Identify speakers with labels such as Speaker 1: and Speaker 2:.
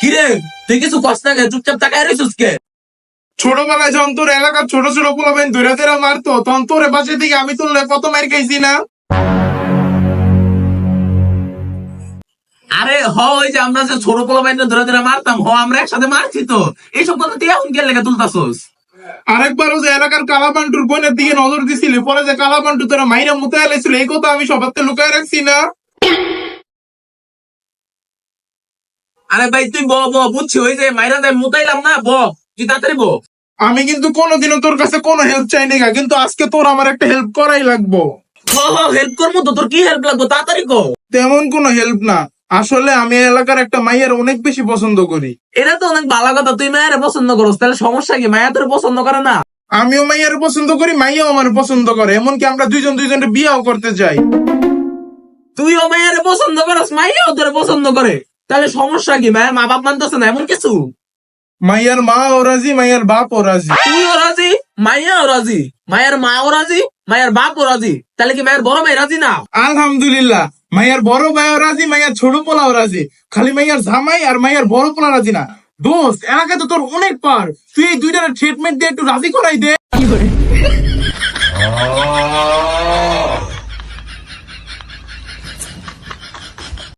Speaker 1: কিরে তুই কিছু কষ্ট না কে চুপচাপ তাকায় রইছিস কে?
Speaker 2: ছোটবেলায় যখন তোর এলাকার ছোট ছোট পোলাপাইন ধরে ধরে মারতো তখন তোর পাশে থেকে আমি তুললে কত মার খাইছি না।
Speaker 1: আরে ওই যে আমরা যে ছোট পোলা বাইন ধরে ধরে মারতাম আমরা একসাথে মারছি তো। এইসব কথা তুই এখন কে লেগে তুলতাছস?
Speaker 2: আরেকবারও যে এলাকার কালাপান্টুর বোনের দিকে নজর দিছিলি, পরে যে কালাপান্টু তোরা মাইরা মুতে এলাইছিল, এই কথা আমি সবার থেকে লুকায় রাখছি না।
Speaker 1: আরে ভাই তুই বুঝছি ওই যে মাইরা দেয় মুতাইলাম না তুই তাড়াতাড়ি
Speaker 2: আমি কিন্তু কোনোদিনও তোর কাছে কোনো হেল্প চাই না, কিন্তু আজকে তোর আমার একটা হেল্প করাই লাগবো।
Speaker 1: হেল্প করবো তো, তোর কি হেল্প লাগবে তাড়াতাড়ি
Speaker 2: তেমন কোনো হেল্প না, আসলে আমি এলাকার একটা মাইয়ার অনেক বেশি পছন্দ করি।
Speaker 1: এটা তো অনেক ভালো কথা, তুই মায়ের পছন্দ করস, তাহলে সমস্যা কি? মায়া তোর পছন্দ করে না?
Speaker 2: আমিও মাইয়ার পছন্দ করি, মাইয়াও আমার পছন্দ করে, এমনকি আমরা দুইজন দুইজনের বিয়েও করতে চাই।
Speaker 1: তুইও মায়ের পছন্দ করস, মাইয়াও তোর পছন্দ করে, তাহলে সমস্যা কি? মায়ের মা বাপ মানতেছে না এমন কিছু?
Speaker 2: মাইয়ার মা ও রাজি, মাইয়ার বাপ ও রাজি।
Speaker 1: তুইও রাজি, মাইয়াও রাজি, মায়ের মা ও রাজি, মায়ের বাপ ও রাজি, তাহলে কি মায়ের বড় ভাই রাজি না?
Speaker 2: আলহামদুলিল্লাহ, মাইয়ার বড় ভাইও রাজি, মাইয়ার ছোট পোলাও রাজি, খালি মাইয়ার জামাই আর মাইয়ার বড় পোলা রাজি না। দোস্ত, এলাকায় তো তোর অনেক পার, তুই এই দুইটার ট্রিটমেন্ট দিয়ে একটু রাজি করাই দে।